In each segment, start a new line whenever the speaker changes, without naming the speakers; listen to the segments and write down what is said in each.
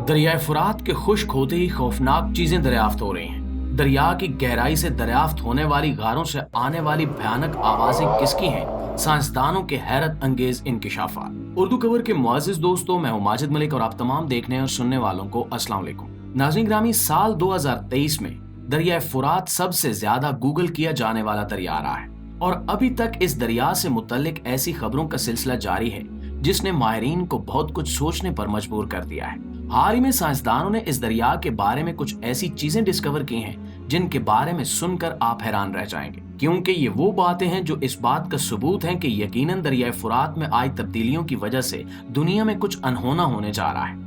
दरियाए फुरात के खुश्क होते ही खौफनाक चीजें दरियाफ्त हो रही हैं। दरिया की गहराई से दरियाफ्त होने वाली गारों से आने वाली भयानक आवाजें किसकी हैं? साइंसदानों के हैरत अंगेज इंकिशाफात। उर्दू कवर के मुअज़्ज़िज़ दोस्तों, मैं हूं माजिद मलिक और आप तमाम देखने और सुनने वालों को अस्सलाम वालेकुम। नाज़रीन ग्रामी, साल 2023 में दरियाए फुरात सबसे ज्यादा गूगल किया जाने वाला दरिया रहा है और अभी तक इस दरिया से मुतल्लिक ऐसी खबरों का सिलसिला जारी है जिसने माहिरीन को बहुत कुछ सोचने पर मजबूर कर दिया है। हाल ही में साइंसदानों ने इस दरिया के बारे में कुछ ऐसी चीजें डिस्कवर की हैं जिनके बारे में सुनकर आप हैरान रह जाएंगे, क्योंकि ये वो बातें हैं जो इस बात का सबूत हैं कि यकीनन दरियाए फुरात में आई तब्दीलियों की वजह से दुनिया में कुछ अनहोना होने जा रहा है।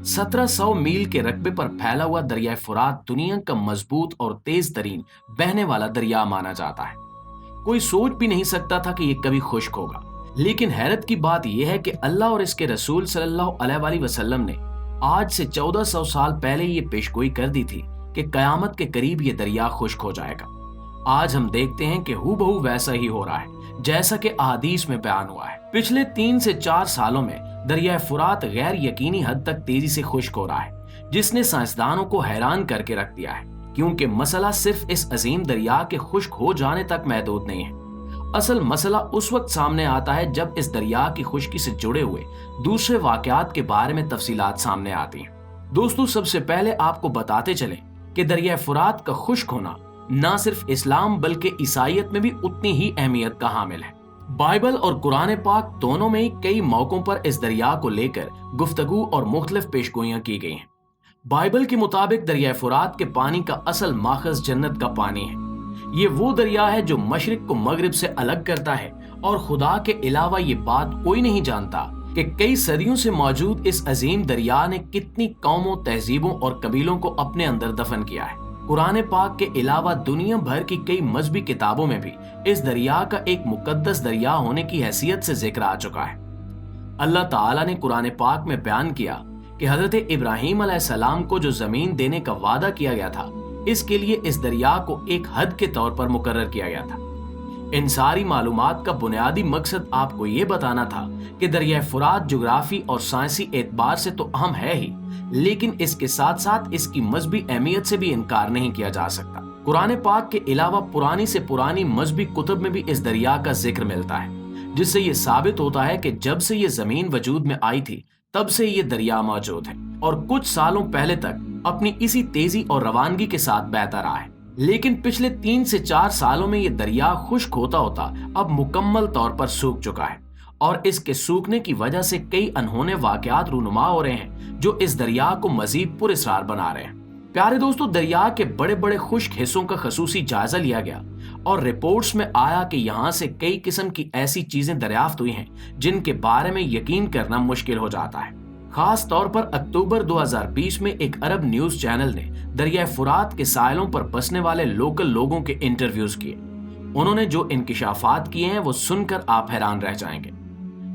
1700 मील के रकबे पर फैला हुआ दरियाए फुरात दुनिया का मजबूत और तेज तरीन बहने वाला दरिया माना जाता है। कोई सोच भी नहीं सकता था कि ये कभी खुश्क होगा, लेकिन हैरत की बात यह है कि अल्लाह और इसके रसूल सल्लल्लाहु अलैहि वसल्लम ने आज से 1400 साल पहले ये पेशगोई कर दी थी कि कयामत के करीब ये दरिया खुश्क हो जाएगा। आज हम देखते हैं कि हूबहू वैसा ही हो रहा है जैसा कि अहादीस में बयान हुआ है। पिछले 3 से 4 सालों में दरिया फुरात गैर यकीनी हद तक तेजी से खुश्क हो रहा है, जिसने साइंसदानों को हैरान करके रख दिया है, क्योंकि मसला सिर्फ इस अजीम दरिया के खुश्क हो जाने तक महदूद नहीं है। असल मसला उस वक्त सामने आता है जब इस दरिया की खुश्की से जुड़े हुए दूसरे वाकयात के बारे में तफसीलात सामने आती हैं। दोस्तों, सबसे पहले आपको बताते चलें कि दरिया फुरात का खुश्क होना न सिर्फ इस्लाम बल्कि ईसाईयत में भी उतनी ही अहमियत का हामिल है। बाइबल और कुरान पाक दोनों में ही कई मौकों पर इस दरिया को लेकर गुफ्तगू और मुख्तलिफ पेशगोइयां की गई हैं। बाइबल के मुताबिक दरिया फुरात के पानी का असल माखज़ जन्नत का पानी है। ये वो दरिया है जो मशरिक को मगरिब से अलग करता है और खुदा के अलावा ये बात कोई नहीं जानता कि कई सदियों से मौजूद इस अजीम दरिया ने कितनी कौमों, तहजीबों और कबीलों को अपने अंदर दफन किया है। कुरान पाक के अलावा दुनिया भर की कई मजहबी किताबों में भी इस दरिया का एक मुकद्दस दरिया होने की हैसियत से जिक्र आ चुका है। अल्लाह ताला ने कुरान पाक में बयान किया कि हजरत इब्राहीम अलैहिस्सलाम को जो जमीन देने का वादा किया गया था, इसके लिए इस दरिया को एक हद के तौर पर मुकर्रर किया गया था। इन सारी मालूमात का बुनियादी मकसद आपको ये बताना था कि दरिया फुरात जुग्राफी और साइंसी एतबार से तो अहम है ही, लेकिन इसके साथ साथ इसकी मजहबी अहमियत से भी इनकार नहीं किया जा सकता। कुरान पाक के अलावा पुरानी से पुरानी मजहबी कुतुब में भी इस दरिया का जिक्र मिलता है, जिससे ये साबित होता है कि जब से ये जमीन वजूद में आई थी तब से ये दरिया मौजूद है और कुछ सालों पहले तक अपनी इसी तेजी और रवानगी के साथ बहता रहा है। लेकिन पिछले 3 से 4 सालों में ये दरिया खुश्क होता होता अब मुकम्मल तौर पर सूख चुका है और इसके सूखने की वजह से कई अनहोने वाकयात रूनुमा हो रहे हैं जो इस दरिया को मजीद पुरअसरार बना रहे हैं। प्यारे दोस्तों, दरिया के बड़े बड़े खुश्क हिस्सों का खसूसी जायजा लिया गया और रिपोर्ट्स में आया कि यहाँ से कई किस्म की ऐसी चीजें दरियाफ्त हुई हैं जिनके बारे में यकीन करना मुश्किल हो जाता है। खास तौर पर अक्टूबर 2020 में एक अरब न्यूज चैनल ने दरिया फुरात के साहिलों पर बसने वाले लोकल लोगों के इंटरव्यूज किए। उन्होंने जो इंकिशाफात किए हैं वो सुनकर आप हैरान रह जाएंगे।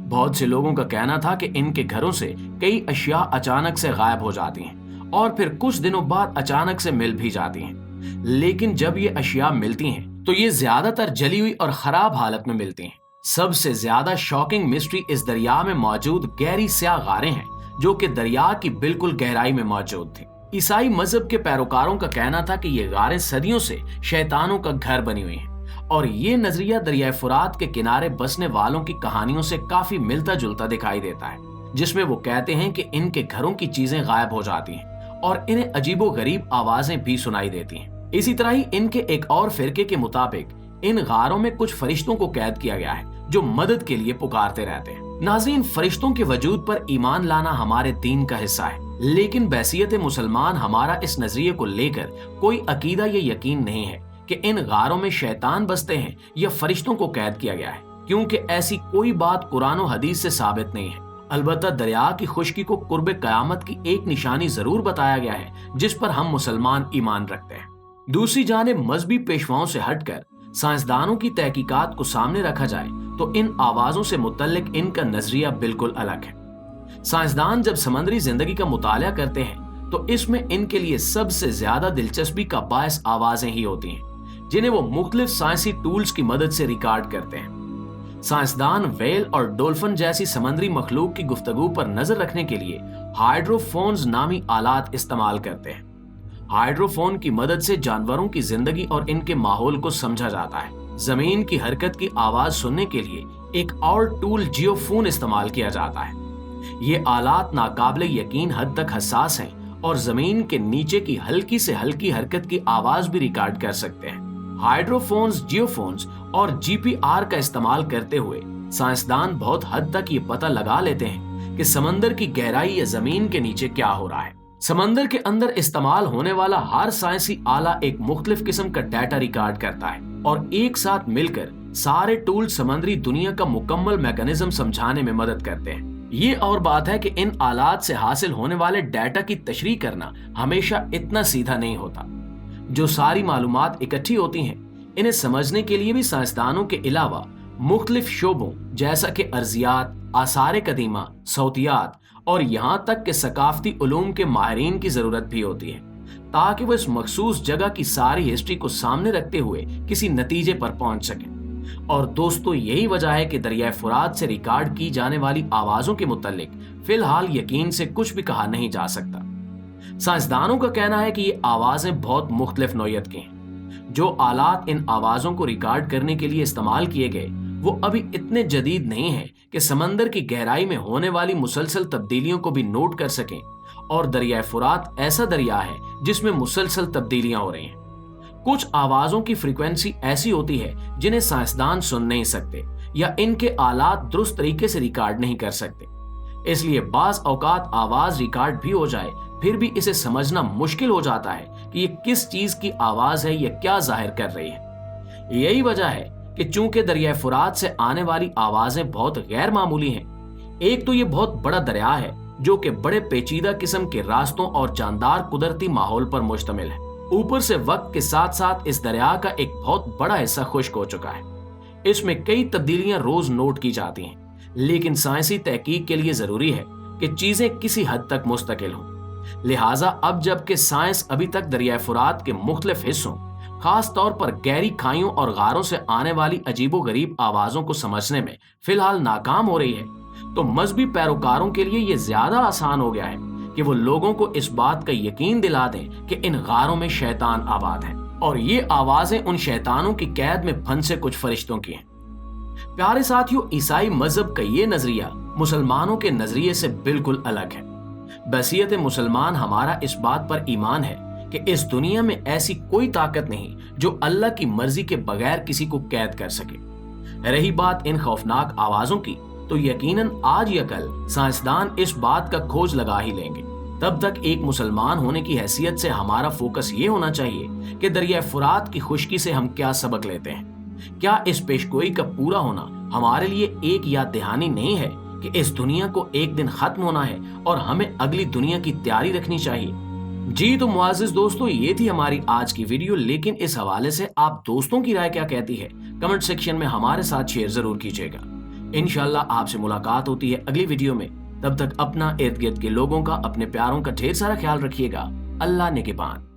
बहुत से लोगों का कहना था कि इनके घरों से कई अशिया अचानक से गायब हो जाती हैं और फिर कुछ दिनों बाद अचानक से मिल भी जाती हैं। लेकिन जब ये अशिया मिलती हैं तो ये ज्यादातर जली हुई और खराब हालत में मिलती हैं। सबसे ज्यादा शॉकिंग मिस्ट्री इस दरिया में मौजूद गहरी स्याह गारें हैं जो कि दरिया की बिल्कुल गहराई में मौजूद थी। ईसाई मजहब के पैरोकारों का कहना था कि ये गारें सदियों से शैतानों का घर बनी हुई हैं और ये नजरिया दरिया फुरात के किनारे बसने वालों की कहानियों से काफी मिलता जुलता दिखाई देता है, जिसमें वो कहते हैं कि इनके घरों की चीजें गायब हो जाती हैं और इन्हें अजीबो गरीब आवाजें भी सुनाई देती हैं। इसी तरह ही इनके एक और फिरके के मुताबिक इन गारों में कुछ फरिश्तों को कैद किया गया है जो मदद के लिए पुकारते रहते हैं। नाज़रीन, फरिश्तों के वजूद पर ईमान लाना हमारे दीन का हिस्सा है, लेकिन बैसियत मुसलमान हमारा इस नजरिए को लेकर कोई अकीदा या यकीन नहीं है कि इन गारों में शैतान बसते हैं या फरिश्तों को कैद किया गया है, क्योंकि ऐसी कोई बात कुरान और हदीस से साबित नहीं है। अलबत्ता दरिया की खुश्की को कुर्ब कयामत की एक निशानी जरूर बताया गया है जिस पर हम मुसलमान ईमान रखते हैं। दूसरी जानिब मजहबी पेशवाओं से हटकर साइंसदानों की तहकीकात को सामने रखा जाए तो इन आवाजों से मुतल्लिक इनका नजरिया बिल्कुल अलग है। साइंसदान जब समंदरी जिंदगी का मुताला करते हैं तो इसमें इनके लिए सबसे ज्यादा दिलचस्पी का बायस आवाजें ही होती हैं, जिन्हें वो मुख्तलिफ साइंसी टूल्स की मदद से रिकॉर्ड करते हैं। साइंसदान व्हेल और डॉल्फिन जैसी समुद्री मखलूक की गुफ्तगू पर नजर रखने के लिए हाइड्रोफोन्स नामी आलात इस्तेमाल करते हैं। हाइड्रोफोन की मदद से जानवरों की जिंदगी और इनके माहौल को समझा जाता है। जमीन की हरकत की आवाज सुनने के लिए एक और टूल जियोफोन इस्तेमाल किया जाता है। ये आलात नाकाबिले यकीन हद तक हसास हैं और जमीन के नीचे की हल्की से हल्की हरकत की आवाज भी रिकॉर्ड कर सकते हैं। हाइड्रोफोन्स, जियोफोन्स और जीपीआर का इस्तेमाल करते हुए साइंसदान बहुत हद तक ये पता लगा लेते हैं कि समंदर की गहराई या जमीन के नीचे क्या हो रहा है। समंदर के अंदर इस्तेमाल होने वाला हर साइंसी आला एक मुख्तलिफ किस्म का डाटा रिकॉर्ड करता है और एक साथ मिलकर सारे टूल समुद्री दुनिया का मुकम्मल मैकेनिज्म समझाने में मदद करते हैं। ये और बात है कि इन आलात से हासिल होने वाले डाटा की तशरीह करना हमेशा इतना सीधा नहीं होता। जो सारी मालूमात इकट्ठी होती हैं, इन्हें समझने के लिए भी साइंसदानों के अलावा मुख्तलिफ शोबों जैसा कि अर्जियात, आसार कदीमा, सौतियात और यहाँ तक के सकाफती उलूम के माहिरीन की जरूरत भी होती है, ताकि वो इस मखसूस जगह की सारी हिस्ट्री को सामने रखते हुए किसी नतीजे पर पहुंच सकें। और दोस्तों, यही वजह है कि दरिया फुरात से रिकॉर्ड की जाने वाली आवाजों के मुतालिक फिलहाल यकीन से कुछ भी कहा नहीं जा सकता। साइंसदानों का कहना है कि ये आवाजें बहुत मुख्तलिफ नौयत की हैं। जो आलात इन आवाजों को रिकॉर्ड करने के लिए इस्तेमाल किए गए वो अभी इतने जदीद नहीं है कि समंदर की गहराई में होने वाली मुसलसल तब्दीलियों को भी नोट कर सकें। और दरिया फुरात ऐसा दरिया है जिसमें मुसलसल तब्दीलियां हो रही हैं। कुछ आवाजों की फ्रीक्वेंसी ऐसी होती है जिन्हें साइंसदान सुन नहीं सकते या इनके आलात दुरुस्त तरीके से रिकॉर्ड नहीं कर सकते। इसलिए बाज औकात आवाज रिकॉर्ड भी हो जाए फिर भी इसे समझना मुश्किल हो जाता है कि ये किस चीज की आवाज है या क्या जाहिर कर रही है। यही वजह है कि चूंकि दरिया फुरात से आने वाली आवाजें बहुत गैर मामूली हैं, एक तो ये बहुत बड़ा दरिया है जो कि बड़े पेचीदा किस्म के रास्तों और जानदार कुदरती माहौल पर मुश्तमिल है। ऊपर से वक्त के साथ साथ इस दरिया का एक बहुत बड़ा हिस्सा खुश्क हो चुका है। इसमें कई तब्दीलियां रोज नोट की जाती हैं, लेकिन साइंसी तहकीक के लिए जरूरी है कि चीजें किसी हद तक मुस्तकिल हों। लिहाजा अब जबकि साइंस अभी तक दरिया फुरात के मुख्तलिफ हिस्सों, खास तौर पर गहरी खाइयों और गारों से आने वाली अजीबो गरीब आवाजों को समझने में फिलहाल नाकाम हो रही है, तो मजहबी पैरोकारों के लिए यह ज्यादा आसान हो गया है कि वो लोगों को इस बात का यकीन दिला दें कि इन गारों में शैतान आबाद हैं और ये आवाजें उन शैतानों की कैद में फंसे कुछ फरिश्तों की हैं। प्यारे साथियों, ईसाई मजहब का ये नजरिया मुसलमानों के नजरिए से बिल्कुल अलग है। बसीयत मुसलमान हमारा इस बात पर ईमान है कि इस दुनिया में ऐसी कोई ताकत नहीं जो अल्लाह की मर्जी के बगैर किसी को कैद कर सके। रही बात इन खौफनाक आवाजों की, तो यकीनन आज या कल साइंसदान इस बात का खोज लगा ही लेंगे। तब तक एक मुसलमान होने की हैसियत से हमारा फोकस ये होना चाहिए कि दरिया फुरात की खुश्की से हम क्या सबक लेते हैं। क्या इस पेशगोई का पूरा होना हमारे लिए एक याद दहानी नहीं है कि इस दुनिया को एक दिन खत्म होना है और हमें अगली दुनिया की तैयारी रखनी चाहिए। जी तो मुआज़िज़ दोस्तों, ये थी हमारी आज की वीडियो, लेकिन इस हवाले से आप दोस्तों की राय क्या कहती है कमेंट सेक्शन में हमारे साथ शेयर जरूर कीजिएगा। इंशाल्लाह आपसे मुलाकात होती है अगली वीडियो में। तब तक अपना इर्द गिर्द के लोगों का, अपने प्यारों का ढेर सारा ख्याल रखिएगा। अल्लाह निगहबान।